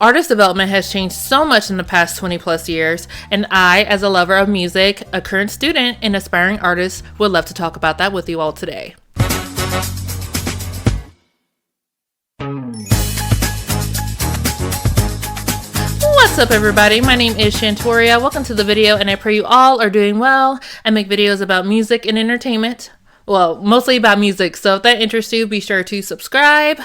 Artist development has changed so much in the past 20 plus years, and I, as a lover of music, a current student, and aspiring artist, would love to talk about that with you all today. What's up, everybody? My name is Shantoria. Welcome to the video, and I pray you all are doing well. I make videos about music and entertainment. Well, mostly about music, so if that interests you, be sure to subscribe.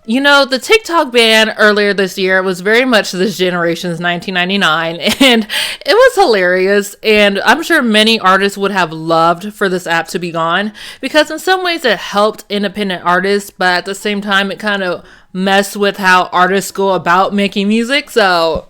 You know, the TikTok ban earlier this year was very much this generation's 1999, and it was hilarious, and I'm sure many artists would have loved for this app to be gone, because in some ways it helped independent artists, but at the same time it kind of messed with how artists go about making music. So,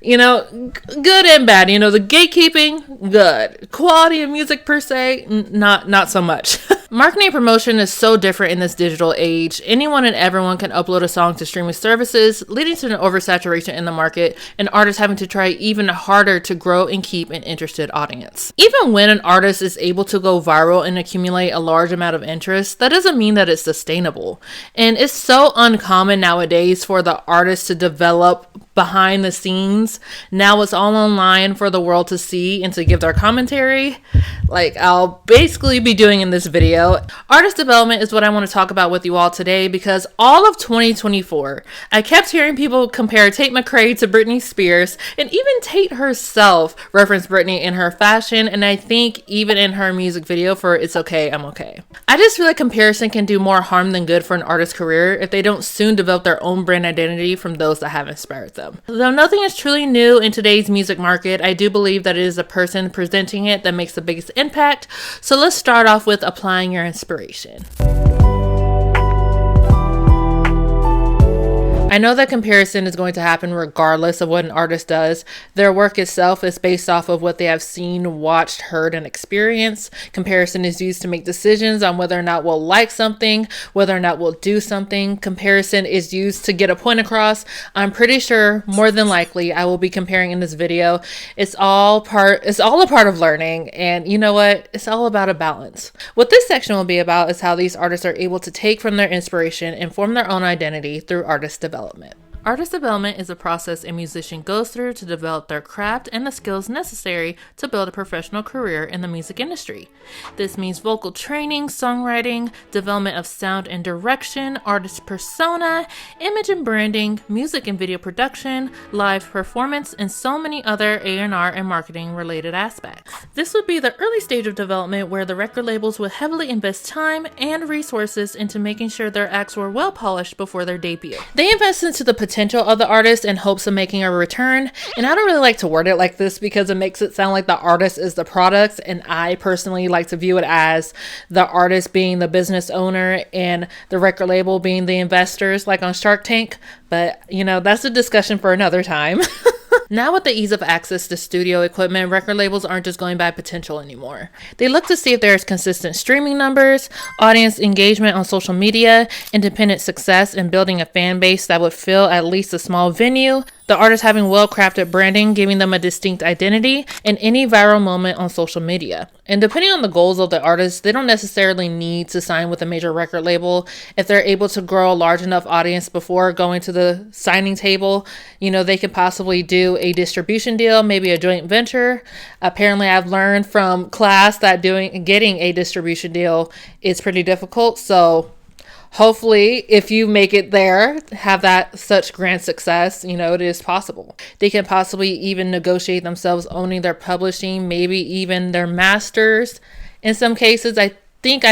you know, good and bad. You know, the gatekeeping, good. Quality of music per se, not so much. Marketing and promotion is so different in this digital age. Anyone and everyone can upload a song to streaming services, leading to an oversaturation in the market and artists having to try even harder to grow and keep an interested audience. Even when an artist is able to go viral and accumulate a large amount of interest, that doesn't mean that it's sustainable. And it's so uncommon nowadays for the artist to develop behind the scenes. Now it's all online for the world to see and to give their commentary, like I'll basically be doing in this video. Artist development is what I want to talk about with you all today, because all of 2024, I kept hearing people compare Tate McRae to Britney Spears, and even Tate herself referenced Britney in her fashion, and I think even in her music video for It's Okay, I'm Okay. I just feel like comparison can do more harm than good for an artist's career if they don't soon develop their own brand identity from those that have inspired them. Though nothing is truly new in today's music market, I do believe that it is the person presenting it that makes the biggest impact. So let's start off with applying your inspiration. I know that comparison is going to happen regardless of what an artist does. Their work itself is based off of what they have seen, watched, heard, and experienced. Comparison is used to make decisions on whether or not we'll like something, whether or not we'll do something. Comparison is used to get a point across. I'm pretty sure, more than likely, I will be comparing in this video. It's all a part of learning, and you know what? It's all about a balance. What this section will be about is how these artists are able to take from their inspiration and form their own identity through artist development. Artist development is a process a musician goes through to develop their craft and the skills necessary to build a professional career in the music industry. This means vocal training, songwriting, development of sound and direction, artist persona, image and branding, music and video production, live performance, and so many other A&R and marketing related aspects. This would be the early stage of development where the record labels would heavily invest time and resources into making sure their acts were well polished before their debut. They invest into the potential of the artist in hopes of making a return, and I don't really like to word it like this because it makes it sound like the artist is the product, and I personally like to view it as the artist being the business owner and the record label being the investors, like on Shark Tank. But you know, that's a discussion for another time. Now with the ease of access to studio equipment, record labels aren't just going by potential anymore. They look to see if there's consistent streaming numbers, audience engagement on social media, independent success in building a fan base that would fill at least a small venue, the artist having well-crafted branding, giving them a distinct identity, and any viral moment on social media. And depending on the goals of the artist, they don't necessarily need to sign with a major record label. If they're able to grow a large enough audience before going to the signing table, you know, they could possibly do a distribution deal, maybe a joint venture. Apparently, I've learned from class that getting a distribution deal is pretty difficult. So hopefully, if you make it there, have that such grand success, you know, it is possible. They can possibly even negotiate themselves owning their publishing, maybe even their masters. In some cases, I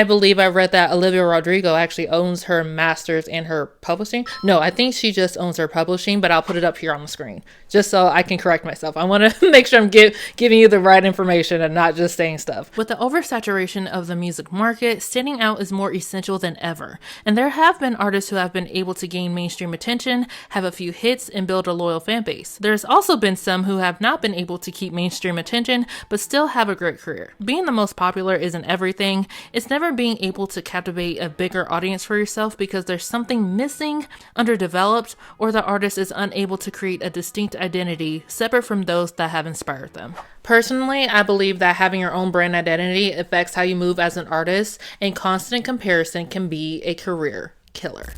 believe I read that Olivia Rodrigo actually owns her masters and her publishing. No, I think she just owns her publishing, but I'll put it up here on the screen just so I can correct myself. I want to make sure I'm giving you the right information and not just saying stuff. With the oversaturation of the music market, standing out is more essential than ever. And there have been artists who have been able to gain mainstream attention, have a few hits, and build a loyal fan base. There's also been some who have not been able to keep mainstream attention, but still have a great career. Being the most popular isn't everything. It's never being able to captivate a bigger audience for yourself because there's something missing, underdeveloped, or the artist is unable to create a distinct identity separate from those that have inspired them. Personally, I believe that having your own brand identity affects how you move as an artist, and constant comparison can be a career killer.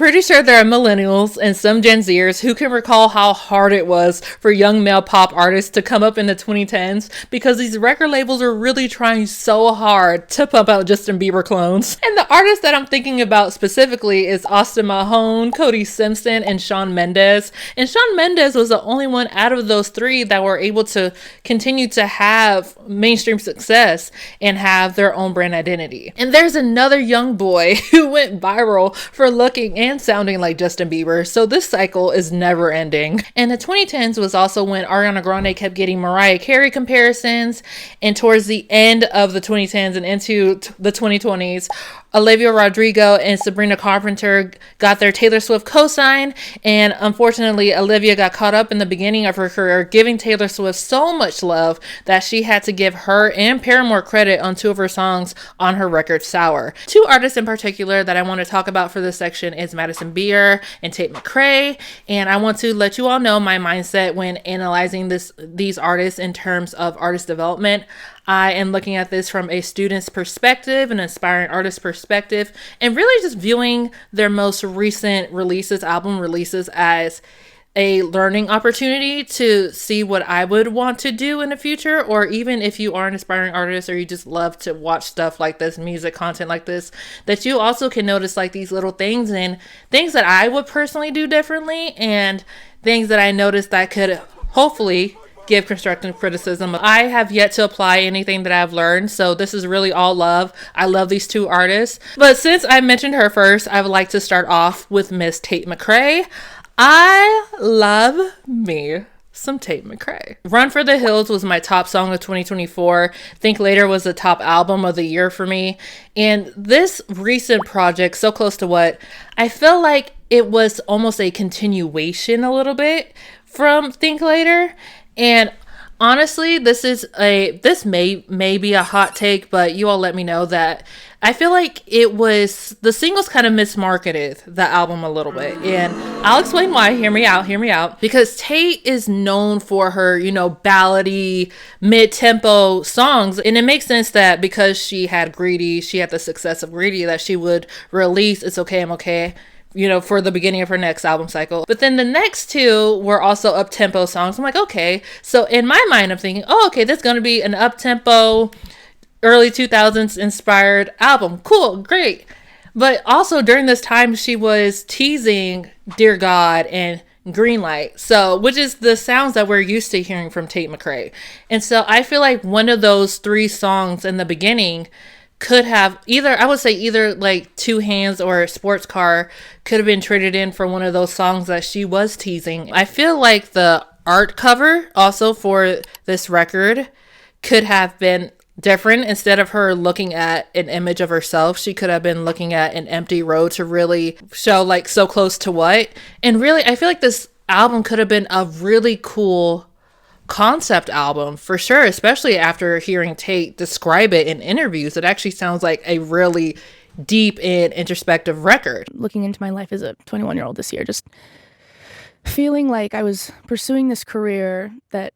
pretty sure there are millennials and some Gen Zers who can recall how hard it was for young male pop artists to come up in the 2010s because these record labels are really trying so hard to pump out Justin Bieber clones. And the artist that I'm thinking about specifically is Austin Mahone, Cody Simpson, and Shawn Mendes. And Shawn Mendes was the only one out of those three that were able to continue to have mainstream success and have their own brand identity. And there's another young boy who went viral for looking and sounding like Justin Bieber, so this cycle is never ending. And the 2010s was also when Ariana Grande kept getting Mariah Carey comparisons, and towards the end of the 2010s and into the 2020s, Olivia Rodrigo and Sabrina Carpenter got their Taylor Swift co-sign, and unfortunately Olivia got caught up in the beginning of her career giving Taylor Swift so much love that she had to give her and Paramore credit on two of her songs on her record Sour. Two artists in particular that I want to talk about for this section is Madison Beer and Tate McRae, and I want to let you all know my mindset when analyzing these artists in terms of artist development. I am looking at this from a student's perspective, an aspiring artist perspective, and really just viewing their most recent album releases, as a learning opportunity to see what I would want to do in the future. Or even if you are an aspiring artist or you just love to watch stuff like this, music content like this, that you also can notice like these little things and things that I would personally do differently and things that I noticed that could hopefully give constructive criticism. I have yet to apply anything that I've learned, so this is really all love. I love these two artists. But since I mentioned her first, I would like to start off with Miss Tate McRae. I love me some Tate McRae. Run for the Hills was my top song of 2024. Think Later was the top album of the year for me. And this recent project, So Close to What, I feel like it was almost a continuation a little bit from Think Later. And honestly, this may be a hot take, but you all let me know that I feel like the singles kind of mismarketed the album a little bit. And I'll explain why. Hear me out. Because Tate is known for her, ballady, mid-tempo songs. And it makes sense that because she had the success of Greedy, that she would release It's Okay, I'm Okay, for the beginning of her next album cycle. But then the next two were also up-tempo songs. I'm like, okay. So in my mind, I'm thinking, oh, okay, that's going to be an up-tempo, early 2000s inspired album. Cool, great. But also during this time, she was teasing Dear God and Greenlight, which is the sounds that we're used to hearing from Tate McRae. And so I feel like one of those three songs in the beginning could have either like Two Hands or Sports Car could have been traded in for one of those songs that she was teasing. I feel like the art cover also for this record could have been different. Instead of her looking at an image of herself, she could have been looking at an empty road to really show like So Close to What. And really, I feel like this album could have been a really cool concept album for sure, especially after hearing Tate describe it in interviews. It actually sounds like a really deep and introspective record. Looking into my life as a 21-year-old this year, just feeling like I was pursuing this career that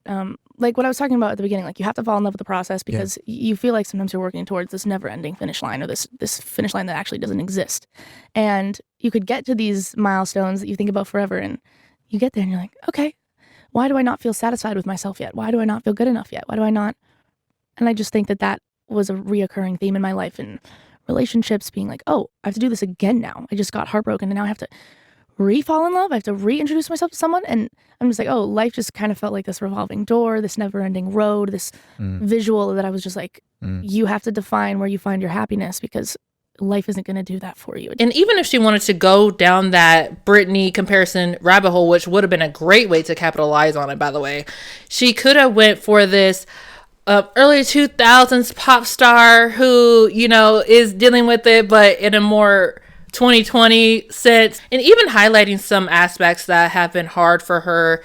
like what I was talking about at the beginning, like you have to fall in love with the process because you feel like sometimes you're working towards this never-ending finish line, or this finish line that actually doesn't exist. And you could get to these milestones that you think about forever, and you get there and you're like, okay, why do I not feel satisfied with myself yet? Why do I not feel good enough yet? Why do I not? And I just think that was a reoccurring theme in my life, in relationships, being like, oh, I have to do this again now. I just got heartbroken and now I have to re-fall in love. I have to reintroduce myself to someone. And I'm just like, oh, life just kind of felt like this revolving door, this never-ending road, this visual that I was just like, you have to define where you find your happiness, because life isn't going to do that for you. And even if she wanted to go down that Britney comparison rabbit hole, which would have been a great way to capitalize on it, by the way, she could have went for this early 2000s pop star who, is dealing with it, but in a more 2020 sense, and even highlighting some aspects that have been hard for her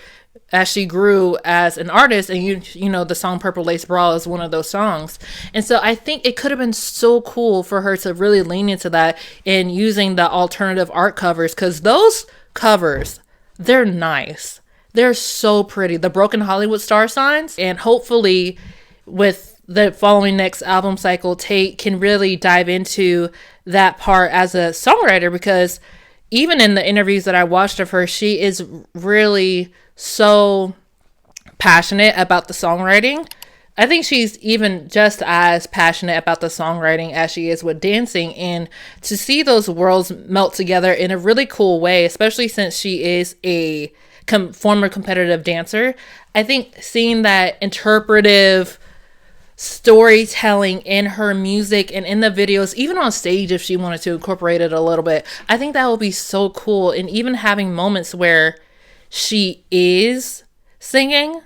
as she grew as an artist. And the song Purple Lace Bra is one of those songs. And so I think it could have been so cool for her to really lean into that in using the alternative art covers, because those covers, they're nice. They're so pretty. The Broken Hollywood star signs. And hopefully with the following next album cycle, Tate can really dive into that part as a songwriter, because even in the interviews that I watched of her, she is really so passionate about the songwriting. I think she's even just as passionate about the songwriting as she is with dancing. And to see those worlds melt together in a really cool way, especially since she is a former competitive dancer, I think seeing that interpretive storytelling in her music and in the videos, even on stage if she wanted to incorporate it a little bit, I think that would be so cool. And even having moments where she is singing.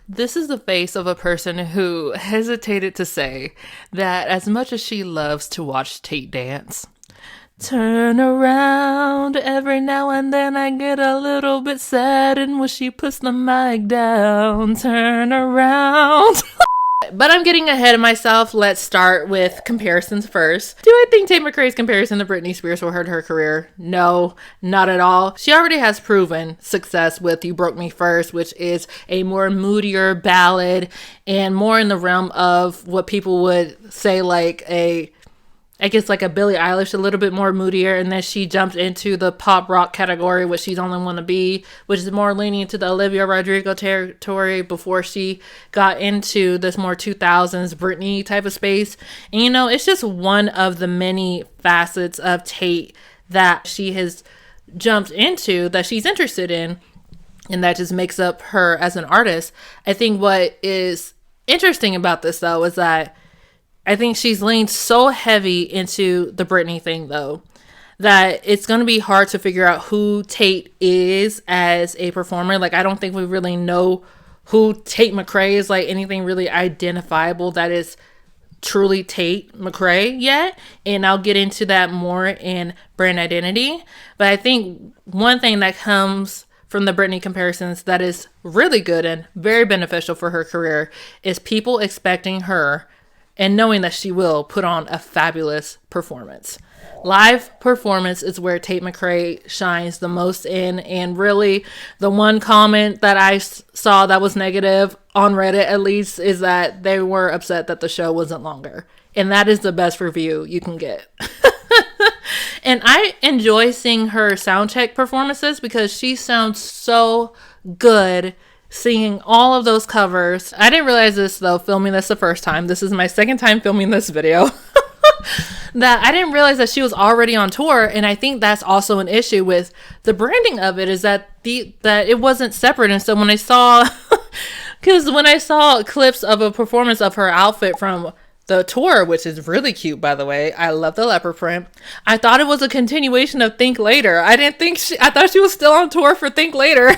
This is the face of a person who hesitated to say that as much as she loves to watch Tate dance, turn around every now and then I get a little bit sad, and when she puts the mic down, turn around. But I'm getting ahead of myself. Let's start with comparisons first. Do I think Tate McRae's comparison to Britney Spears will hurt her career? No, not at all. She already has proven success with You Broke Me First, which is a more moodier ballad and more in the realm of what people would say like a Billie Eilish, a little bit more moodier, and then she jumped into the pop rock category, which she's only want to be, which is more leaning into the Olivia Rodrigo territory before she got into this more 2000s Britney type of space. And it's just one of the many facets of Tate that she has jumped into that she's interested in, and that just makes up her as an artist. I think what is interesting about this, though, is that I think she's leaned so heavy into the Britney thing, though, that it's going to be hard to figure out who Tate is as a performer. Like, I don't think we really know who Tate McRae is, like anything really identifiable that is truly Tate McRae yet. And I'll get into that more in Brand Identity. But I think one thing that comes from the Britney comparisons that is really good and very beneficial for her career is people expecting her and knowing that she will put on a fabulous performance. Live performance is where Tate McRae shines the most in. And really, the one comment that I saw that was negative on Reddit, at least, is that they were upset that the show wasn't longer. And that is the best review you can get. And I enjoy seeing her soundcheck performances because she sounds so good singing all of those covers. I didn't realize this, though, filming this the first time. This is my second time filming this video. That I didn't realize that she was already on tour. And I think that's also an issue with the branding of it, is that that it wasn't separate. And so when I saw clips of a performance of her outfit from the tour, which is really cute, by the way, I love the leopard print, I thought it was a continuation of Think Later. I thought she was still on tour for Think Later.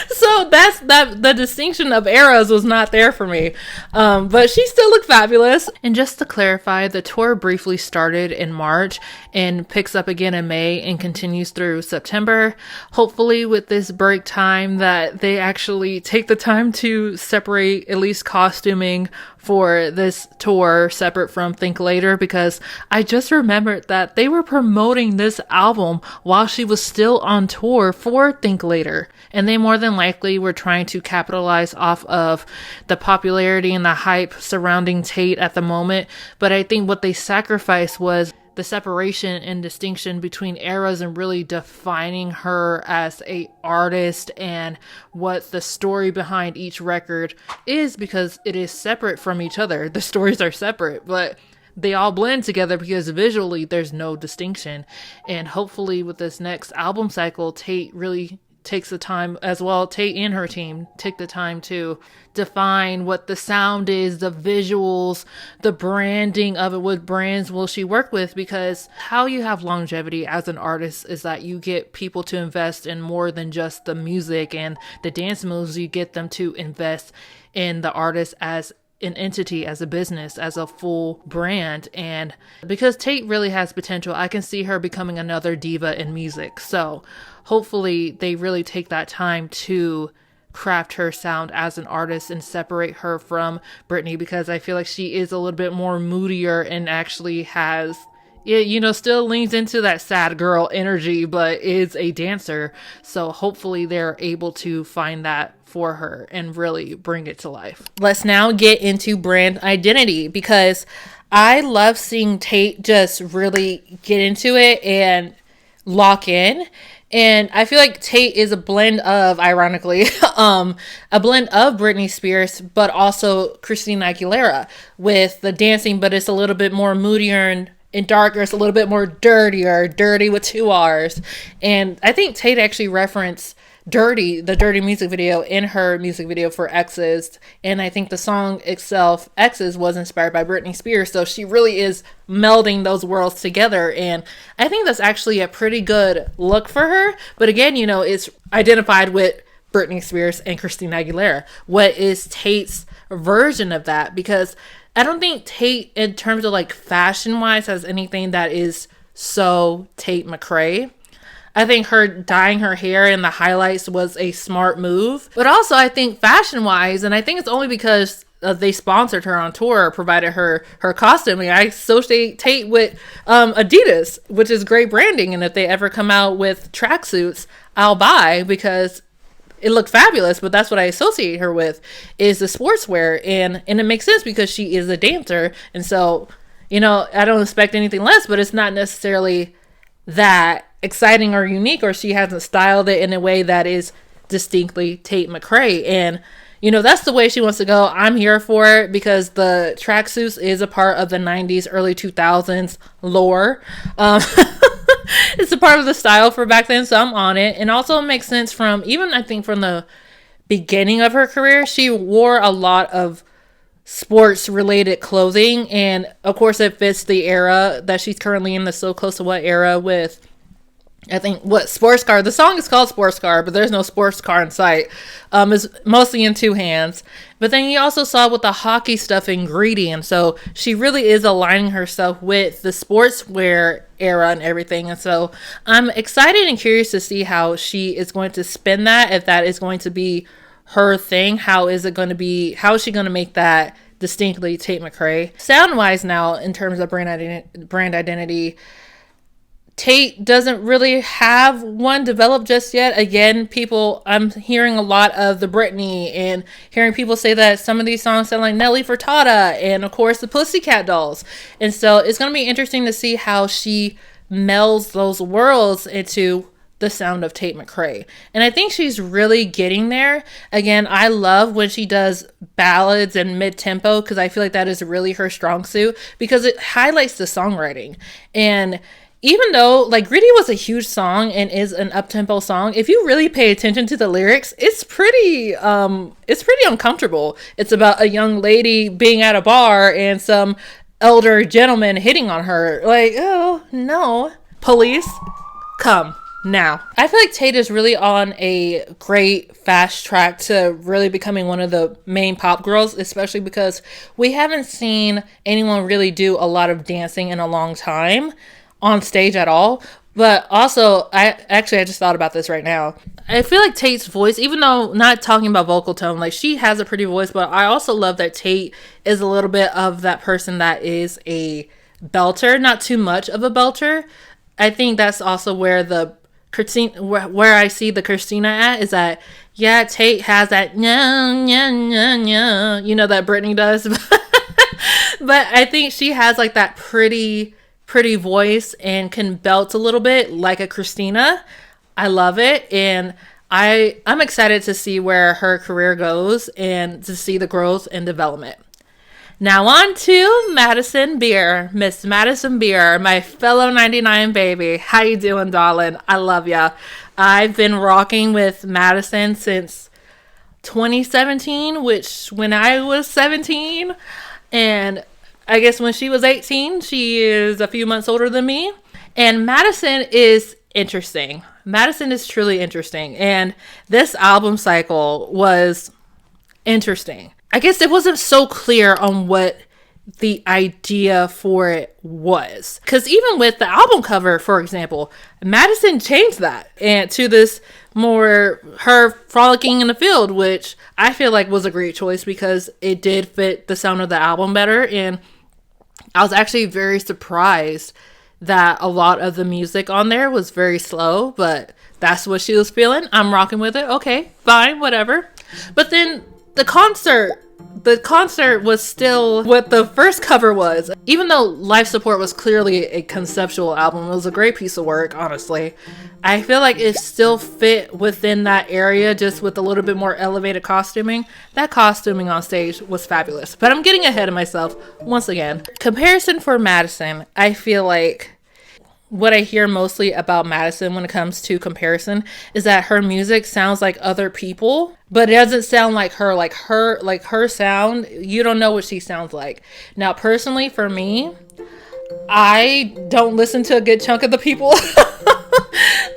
So the distinction of eras was not there for me. But she still looked fabulous. And just to clarify, the tour briefly started in March and picks up again in May and continues through September. Hopefully with this break time that they actually take the time to separate at least costuming for this tour separate from Think Later, because I just remembered that they were promoting this album while she was still on tour for Think Later. And they more than likely were trying to capitalize off of the popularity and the hype surrounding Tate at the moment. But I think what they sacrificed was the separation and distinction between eras and really defining her as a artist and what the story behind each record is, because it is separate from each other. The stories are separate, but they all blend together because visually there's no distinction. And hopefully with this next album cycle, Tate really takes the time as well. Tate and her team take the time to define what the sound is, the visuals, the branding of it. What brands will she work with? Because how you have longevity as an artist is that you get people to invest in more than just the music and the dance moves. You get them to invest in the artist as an entity, as a business, as a full brand. And because Tate really has potential, I can see her becoming another diva in music. So hopefully they really take that time to craft her sound as an artist and separate her from Britney, because I feel like she is a little bit more moodier and actually has, still leans into that sad girl energy, but is a dancer. So hopefully they're able to find that for her and really bring it to life. Let's now get into brand identity, because I love seeing Tate just really get into it and lock in. And I feel like Tate is a blend of, ironically, a blend of Britney Spears, but also Christina Aguilera with the dancing, but it's a little bit more moodier and darker. It's a little bit more dirty with two R's. And I think Tate actually referenced Dirty, the Dirty music video, in her music video for Exes. And I think the song itself, Exes, was inspired by Britney Spears. So she really is melding those worlds together. And I think that's actually a pretty good look for her. But again, it's identified with Britney Spears and Christina Aguilera. What is Tate's version of that? Because I don't think Tate, in terms of like fashion wise, has anything that is so Tate McRae. I think her dyeing her hair in the highlights was a smart move. But also I think fashion wise, and I think it's only because they sponsored her on tour, provided her costuming. I associate Tate with Adidas, which is great branding. And if they ever come out with tracksuits, I'll buy, because it looked fabulous. But that's what I associate her with, is the sportswear. And it makes sense because she is a dancer. And so, I don't expect anything less, but it's not necessarily that exciting or unique, or she hasn't styled it in a way that is distinctly Tate McRae. And that's the way she wants to go. I'm here for it, because the tracksuits is a part of the 90s, early 2000s lore. It's a part of the style for back then, so I'm on it. And also it makes sense from the beginning of her career. She wore a lot of sports related clothing, and of course it fits the era that she's currently in, the So Close to What era, with I think sports car. The song is called Sports Car, but there's no sports car in sight. It's mostly in two hands. But then you also saw with the hockey stuff in Greedy, and so she really is aligning herself with the sportswear era and everything. And so I'm excited and curious to see how she is going to spin that, if that is going to be her thing. How is she going to make that distinctly Tate McRae? Sound wise now, in terms of brand identity, Tate doesn't really have one developed just yet. Again, I'm hearing a lot of the Britney, and hearing people say that some of these songs sound like Nelly Furtada, and of course the Pussycat Dolls. And so it's going to be interesting to see how she melds those worlds into the sound of Tate McRae. And I think she's really getting there. Again, I love when she does ballads and mid-tempo, because I feel like that is really her strong suit, because it highlights the songwriting. And even though like Greedy was a huge song and is an up-tempo song, if you really pay attention to the lyrics, it's pretty uncomfortable. It's about a young lady being at a bar and some elder gentleman hitting on her. Like, oh no, police, come now. I feel like Tate is really on a great fast track to really becoming one of the main pop girls, especially because we haven't seen anyone really do a lot of dancing in a long time on stage at all. But also, I just thought about this right now. I feel like Tate's voice, even though not talking about vocal tone, like she has a pretty voice, but I also love that Tate is a little bit of that person that is a belter, not too much of a belter. I think that's also where where I see the Christina at, is that, yeah, Tate has that that Britney does. But I think she has like that pretty voice and can belt a little bit like a Christina. I love it. And I'm excited to see where her career goes and to see the growth and development. Now on to Madison Beer. Miss Madison Beer, my fellow 99 baby. How you doing, darling? I love ya. I've been rocking with Madison since 2017, which when I was 17, and I guess when she was 18, she is a few months older than me. And Madison is interesting. Madison is truly interesting. And this album cycle was interesting. I guess it wasn't so clear on what the idea for it was. Because even with the album cover, for example, Madison changed that and to this more her frolicking in the field, which I feel like was a great choice because it did fit the sound of the album better. And I was actually very surprised that a lot of the music on there was very slow, but that's what she was feeling. I'm rocking with it. Okay, fine, whatever. But then the concert the concert was still what the first cover was. Even though Life Support was clearly a conceptual album, it was a great piece of work, honestly. I feel like it still fit within that area, just with a little bit more elevated costuming. That costuming on stage was fabulous. But I'm getting ahead of myself once again. Comparison for Madison, I feel like what I hear mostly about Madison when it comes to comparison is that her music sounds like other people, but it doesn't sound like her. Like her sound, you don't know what she sounds like. Now, personally, for me, I don't listen to a good chunk of the people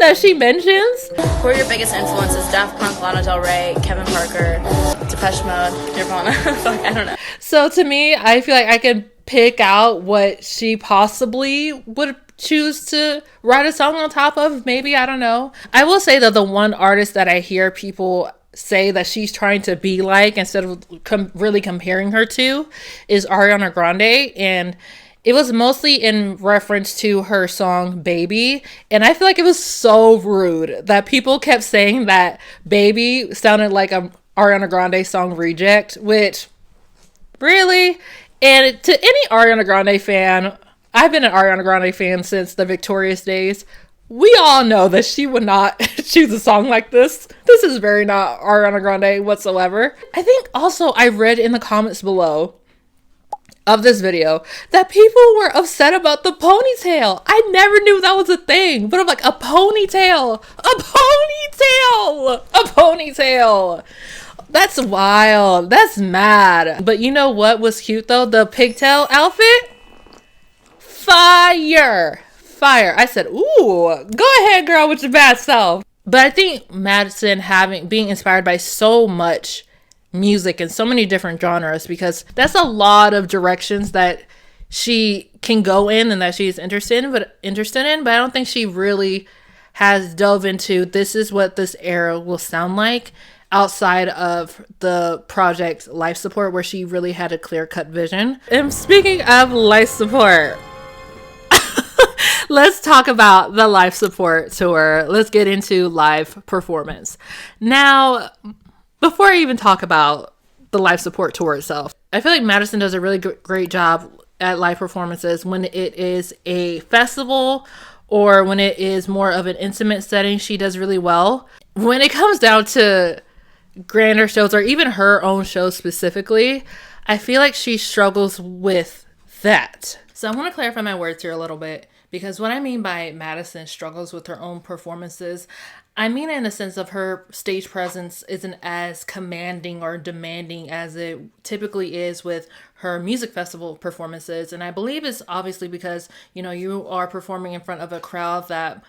that she mentions. Who are your biggest influences? Daft Punk, Lana Del Rey, Kevin Parker, Depeche Mode, Nirvana. Fuck, I don't know. So to me, I feel like I can pick out what she possibly would choose to write a song on top of. Maybe, I don't know. I will say that the one artist that I hear people say that she's trying to be like instead of really comparing her to is Ariana Grande, and it was mostly in reference to her song Baby. And I feel like it was so rude that people kept saying that Baby sounded like a Ariana Grande song Reject, which really, and to any Ariana Grande fan, I've been an Ariana Grande fan since the Victorious days. We all know that she would not choose a song like this. This is very not Ariana Grande whatsoever. I think also I read in the comments below of this video that people were upset about the ponytail. I never knew that was a thing, but I'm like, a ponytail, a ponytail. That's wild. That's mad. But you know what was cute though? The pigtail outfit? Fire. I said, ooh, go ahead, girl, with your bad self. But I think Madison being inspired by so much music and so many different genres, because that's a lot of directions that she can go in and that she's interested in, but I don't think she really has dove into this is what this era will sound like outside of the project Life Support, where she really had a clear-cut vision. And speaking of Life Support, let's talk about the Life Support tour. Let's get into live performance. Now, before I even talk about the Life Support tour itself, I feel like Madison does a really great job at live performances when it is a festival or when it is more of an intimate setting. She does really well. When it comes down to grander shows or even her own shows specifically, I feel like she struggles with that. So I want to clarify my words here a little bit, because what I mean by Madison struggles with her own performances, I mean in the sense of her stage presence isn't as commanding or demanding as it typically is with her music festival performances. And I believe it's obviously because, you are performing in front of a crowd that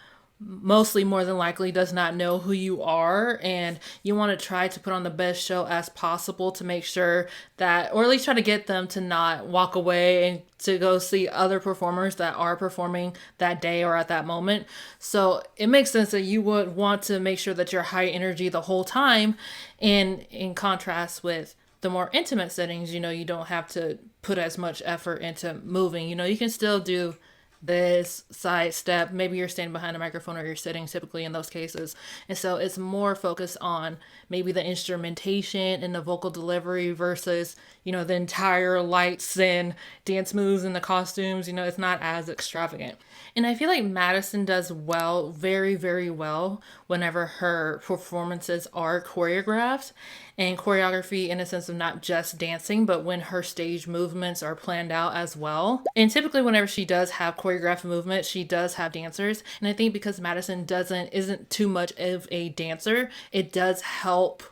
mostly more than likely does not know who you are, and you want to try to put on the best show as possible to make sure that, or at least try to get them to not walk away and to go see other performers that are performing that day or at that moment. So it makes sense that you would want to make sure that you're high energy the whole time, and in contrast with the more intimate settings, you don't have to put as much effort into moving. You can still do this side step, maybe you're standing behind a microphone or you're sitting typically in those cases, and so it's more focused on maybe the instrumentation and the vocal delivery versus the entire lights and dance moves and the costumes. It's not as extravagant. And I feel like Madison does well, very, very well, whenever her performances are choreographed, and choreography in a sense of not just dancing, but when her stage movements are planned out as well. And typically whenever she does have choreographed movements, she does have dancers. And I think because Madison isn't too much of a dancer, it does help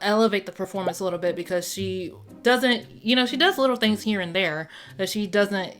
elevate the performance a little bit, because she doesn't, she does little things here and there that she doesn't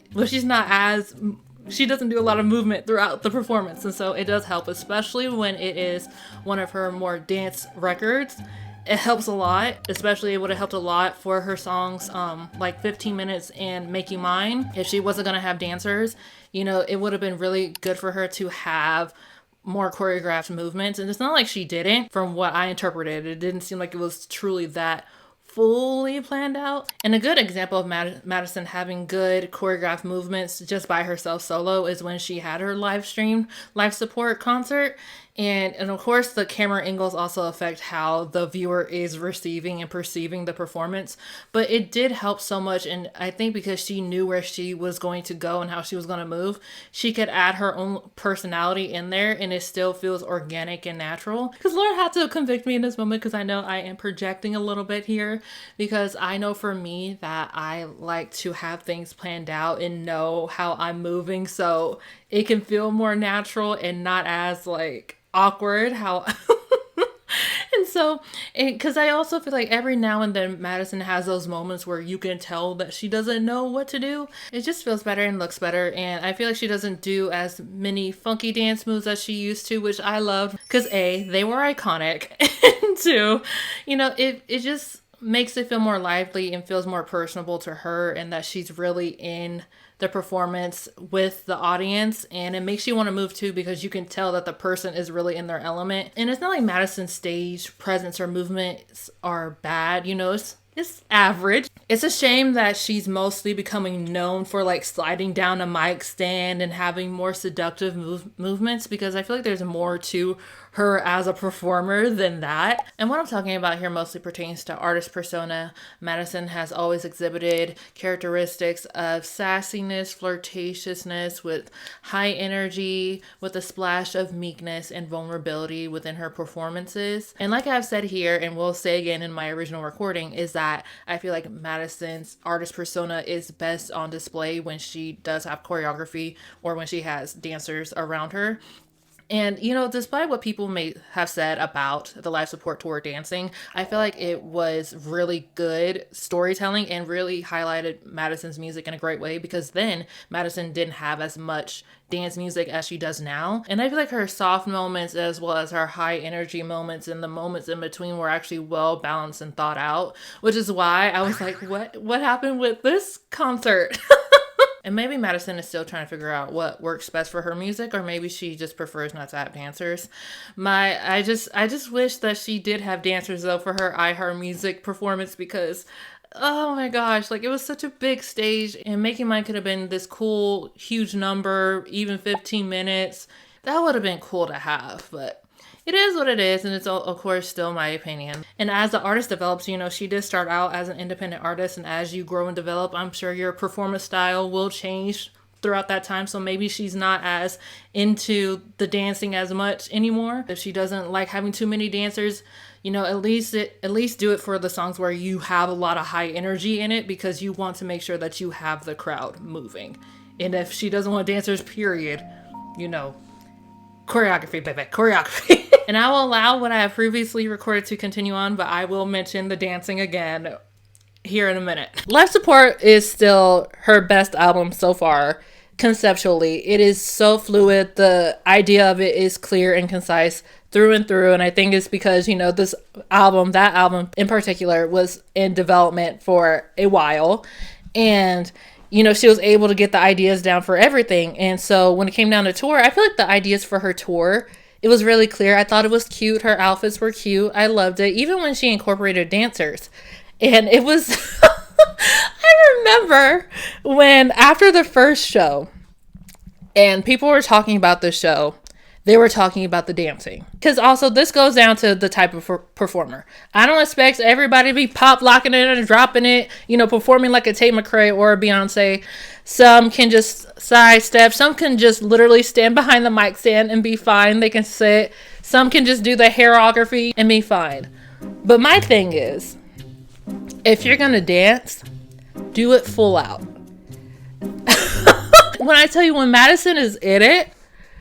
do a lot of movement throughout the performance. And so it does help, especially when it is one of her more dance records. It helps a lot, especially it would have helped a lot for her songs like 15 Minutes and Make You Mine. If she wasn't going to have dancers, it would have been really good for her to have more choreographed movements. And it's not like she didn't. From what I interpreted, it didn't seem like it was truly that fully planned out. And a good example of Madison having good choreographed movements just by herself solo is when she had her live stream Life Support concert. And of course, the camera angles also affect how the viewer is receiving and perceiving the performance. But it did help so much. And I think because she knew where she was going to go and how she was going to move, she could add her own personality in there and it still feels organic and natural. Because Lord had to convict me in this moment because I know I am projecting a little bit here. Because I know for me that I like to have things planned out and know how I'm moving. So it can feel more natural and not as like awkward how and so because I also feel like every now and then Madison has those moments where you can tell that she doesn't know what to do. It just feels better and looks better, and I feel like she doesn't do as many funky dance moves as she used to, which I loved because A, they were iconic, and two, it just makes it feel more lively and feels more personable to her, and that she's really in the performance with the audience, and it makes you want to move too because you can tell that the person is really in their element. And it's not like Madison's stage presence or movements are bad, it's average. It's a shame that she's mostly becoming known for like sliding down a mic stand and having more seductive movements, because I feel like there's more to her as a performer than that. And what I'm talking about here mostly pertains to artist persona. Madison has always exhibited characteristics of sassiness, flirtatiousness, with high energy, with a splash of meekness and vulnerability within her performances. And like I've said here, and will say again in my original recording, is that I feel like Madison's artist persona is best on display when she does have choreography or when she has dancers around her. And, despite what people may have said about the live support tour dancing, I feel like it was really good storytelling and really highlighted Madison's music in a great way, because then Madison didn't have as much dance music as she does now. And I feel like her soft moments as well as her high energy moments and the moments in between were actually well balanced and thought out, which is why I was like, what happened with this concert? And maybe Madison is still trying to figure out what works best for her music, or maybe she just prefers not to have dancers. I just wish that she did have dancers though for her I Heart Music performance, because oh my gosh, like it was such a big stage, and Making Mine could have been this cool, huge number, even 15 minutes. That would have been cool to have, but it is what it is, and it's, of course, still my opinion. And as the artist develops, she did start out as an independent artist, and as you grow and develop, I'm sure your performance style will change throughout that time. So maybe she's not as into the dancing as much anymore. If she doesn't like having too many dancers, at least do it for the songs where you have a lot of high energy in it, because you want to make sure that you have the crowd moving. And if she doesn't want dancers, period, choreography, baby, choreography. And I will allow what I have previously recorded to continue on, but I will mention the dancing again here in a minute. Life Support is still her best album so far, conceptually. It is so fluid. The idea of it is clear and concise through and through. And I think it's because, that album in particular was in development for a while. And she was able to get the ideas down for everything. And so when it came down to tour, I feel like the ideas for her tour, it was really clear. I thought it was cute. Her outfits were cute. I loved it. Even when she incorporated dancers. And it was, I remember when after the first show and people were talking about the show, they were talking about the dancing. Because also this goes down to the type of performer. I don't expect everybody to be pop locking it and dropping it, performing like a Tate McRae or a Beyonce. Some can just sidestep. Some can just literally stand behind the mic stand and be fine. They can sit. Some can just do the hairography and be fine. But my thing is, if you're going to dance, do it full out. When I tell you, when Madison is in it,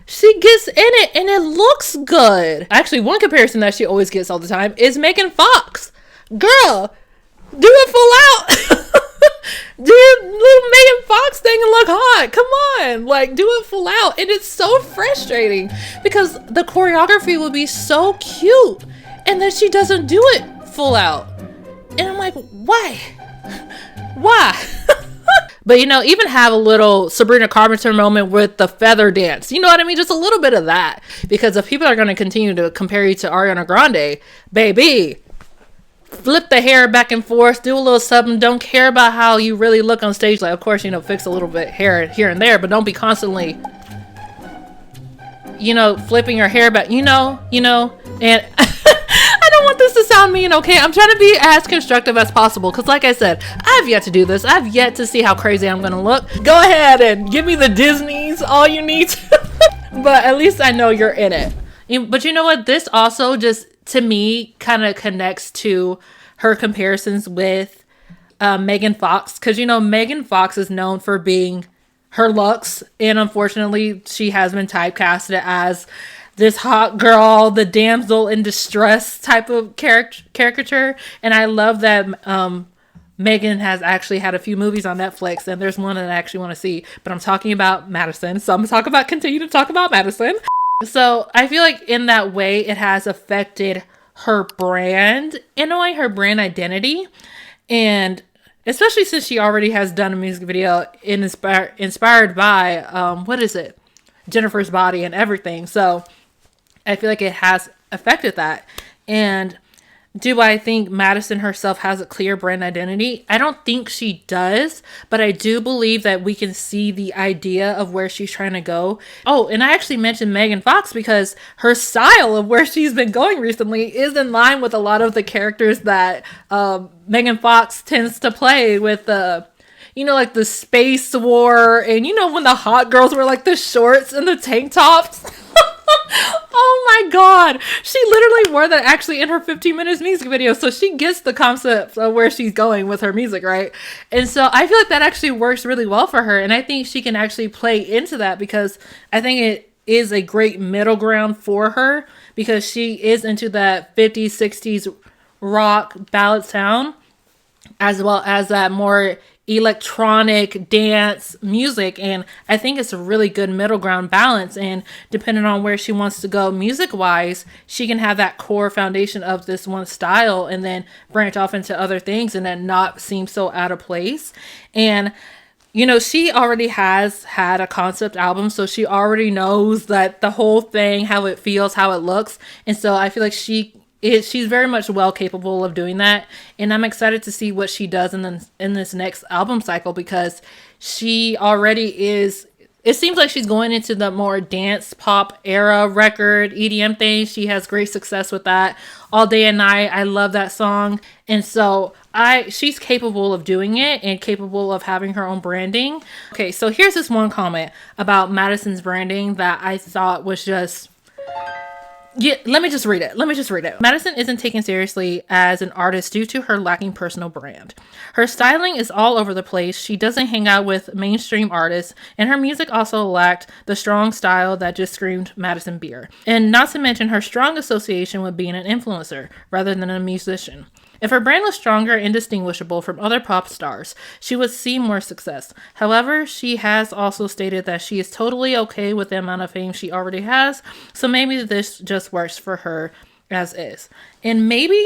she gets in it and it looks good. Actually, one comparison that she always gets all the time is Megan Fox. Girl, do it full out. Do your little Megan Fox thing and look hot. Come on. Like, do it full out. And it's so frustrating because the choreography would be so cute and then she doesn't do it full out. And I'm like, why? Why? But, even have a little Sabrina Carpenter moment with the feather dance. You know what I mean? Just a little bit of that. Because if people are going to continue to compare you to Ariana Grande, baby, flip the hair back and forth, do a little something. Don't care about how you really look on stage. Like, of course, fix a little bit hair here and there, but don't be constantly flipping her hair back, and I don't want this to sound mean, okay? I'm trying to be as constructive as possible because, like I said, I've yet to do this. I've yet to see how crazy I'm gonna look. Go ahead and give me the Disneys, all you need to. But at least I know you're in it. But you know what? This also just, to me, kind of connects to her comparisons with Megan Fox. Because, Megan Fox is known for being her looks. And unfortunately, she has been typecasted as this hot girl, the damsel in distress type of caricature. And I love that Megan has actually had a few movies on Netflix, and there's one that I actually want to see, but I'm talking about Madison. So I'm going to continue to talk about Madison. So I feel like in that way, it has affected her brand, in a way, her brand identity. And especially since she already has done a music video inspired by, Jennifer's Body and everything. So I feel like it has affected that. And do I think Madison herself has a clear brand identity? I don't think she does, but I do believe that we can see the idea of where she's trying to go. Oh, and I actually mentioned Megan Fox because her style of where she's been going recently is in line with a lot of the characters that Megan Fox tends to play with like the space war, and when the hot girls wear like the shorts and the tank tops. Oh my god, she literally wore that actually in her 15 minutes music video, so she gets the concept of where she's going with her music, right? And so I feel like that actually works really well for her, and I think she can actually play into that because I think it is a great middle ground for her because she is into that 50s 60s rock ballad sound as well as that more electronic dance music, and I think it's a really good middle ground balance. And depending on where she wants to go music wise, she can have that core foundation of this one style and then branch off into other things and then not seem so out of place. And she already has had a concept album, so she already knows that the whole thing, how it feels, how it looks. And so I feel like she's very much well capable of doing that, and I'm excited to see what she does in this next album cycle because she already is. It seems like she's going into the more dance pop era record EDM thing. She has great success with that. All Day and Night, I love that song, and so she's capable of doing it and capable of having her own branding. Okay, so here's this one comment about Madison's branding that I thought was just. Yeah, let me just read it. Madison isn't taken seriously as an artist due to her lacking personal brand. Her styling is all over the place. She doesn't hang out with mainstream artists, and her music also lacked the strong style that just screamed Madison Beer. And not to mention her strong association with being an influencer rather than a musician. If her brand was stronger and distinguishable from other pop stars, she would see more success. However, she has also stated that she is totally okay with the amount of fame she already has, so maybe this just works for her as is. And maybe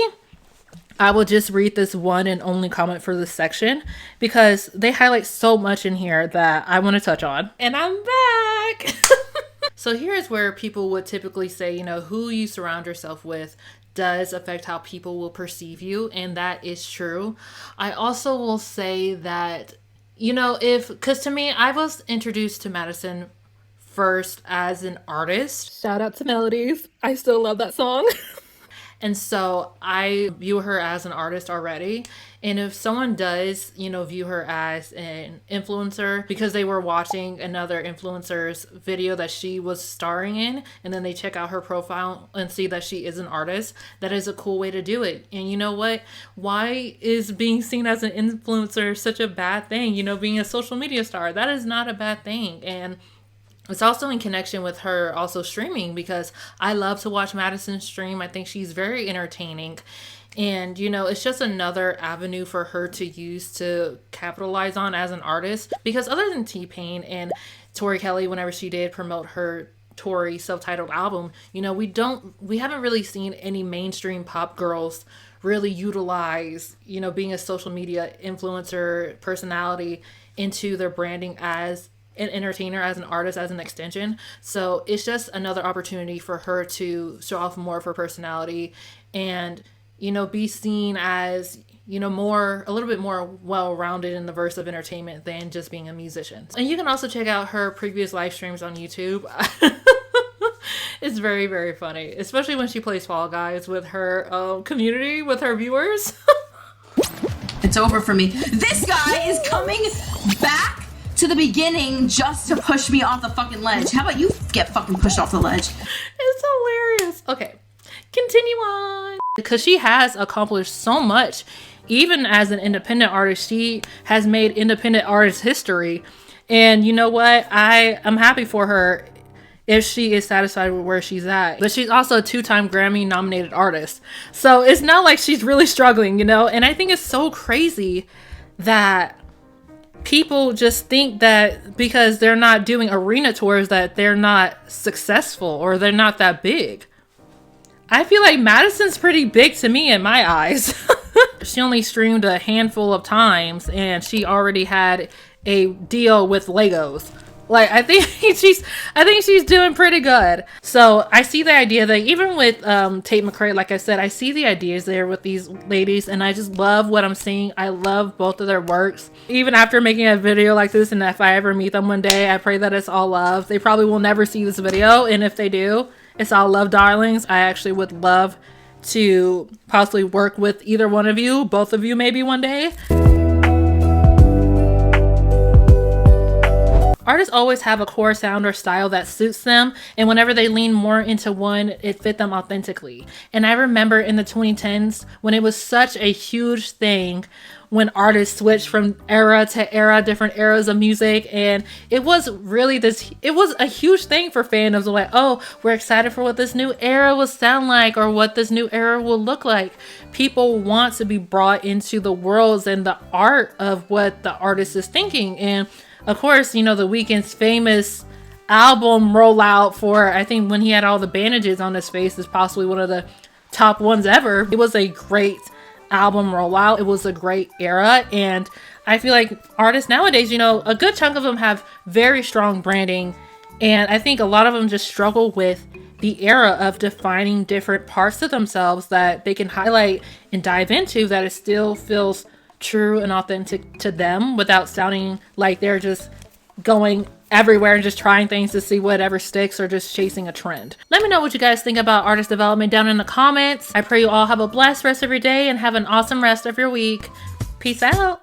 I will just read this one and only comment for this section because they highlight so much in here that I want to touch on. And I'm back! So here's where people would typically say, who you surround yourself with does affect how people will perceive you, and that is true. I also will say that, because to me, I was introduced to Madison first as an artist. Shout out to Melodies. I still love that song. And so I view her as an artist already. And if someone does, view her as an influencer because they were watching another influencer's video that she was starring in, and then they check out her profile and see that she is an artist, that is a cool way to do it. And you know what? Why is being seen as an influencer such a bad thing? Being a social media star, that is not a bad thing. And it's also in connection with her also streaming because I love to watch Madison stream. I think she's very entertaining. And, it's just another avenue for her to use to capitalize on as an artist. Because other than T-Pain and Tori Kelly, whenever she did promote her Tori self-titled album, we haven't really seen any mainstream pop girls really utilize, being a social media influencer personality into their branding as an entertainer, as an artist, as an extension. So it's just another opportunity for her to show off more of her personality and, be seen as, a little bit more well-rounded in the verse of entertainment than just being a musician. And you can also check out her previous live streams on YouTube. It's very, very funny, especially when she plays Fall Guys with her community, with her viewers. It's over for me. This guy is coming back to the beginning just to push me off the fucking ledge. How about you get fucking pushed off the ledge? It's hilarious. Okay, continue on. Because she has accomplished so much, even as an independent artist. She has made independent artist history. And you know what? I am happy for her if she is satisfied with where she's at. But she's also a 2-time Grammy nominated artist. So it's not like she's really struggling, you know? And I think it's so crazy that people just think that because they're not doing arena tours that they're not successful or they're not that big. I feel like Madison's pretty big to me in my eyes. She only streamed a handful of times and she already had a deal with Legos. Like, I think she's doing pretty good. So I see the idea that even with Tate McRae, like I said, I see the ideas there with these ladies and I just love what I'm seeing. I love both of their works. Even after making a video like this, and if I ever meet them one day, I pray that it's all love. They probably will never see this video, and if they do, it's all love, darlings. I actually would love to possibly work with either one of you, both of you maybe one day. Artists always have a core sound or style that suits them, and whenever they lean more into one, it fit them authentically. And I remember in the 2010s when it was such a huge thing when artists switched from era to era, different eras of music, and it was really it was a huge thing for fandoms. Like, oh, we're excited for what this new era will sound like or what this new era will look like. People want to be brought into the worlds and the art of what the artist is thinking. And of course, you know, The Weeknd's famous album rollout for, I think when he had all the bandages on his face, is possibly one of the top ones ever. It was a great album rollout. It was a great era. And I feel like artists nowadays, you know, a good chunk of them have very strong branding. And I think a lot of them just struggle with the era of defining different parts of themselves that they can highlight and dive into, that it still feels true and authentic to them without sounding like they're just going everywhere and just trying things to see whatever sticks or just chasing a trend. Let me know what you guys think about artist development down in the comments. I pray you all have a blessed rest of your day and have an awesome rest of your week. Peace out.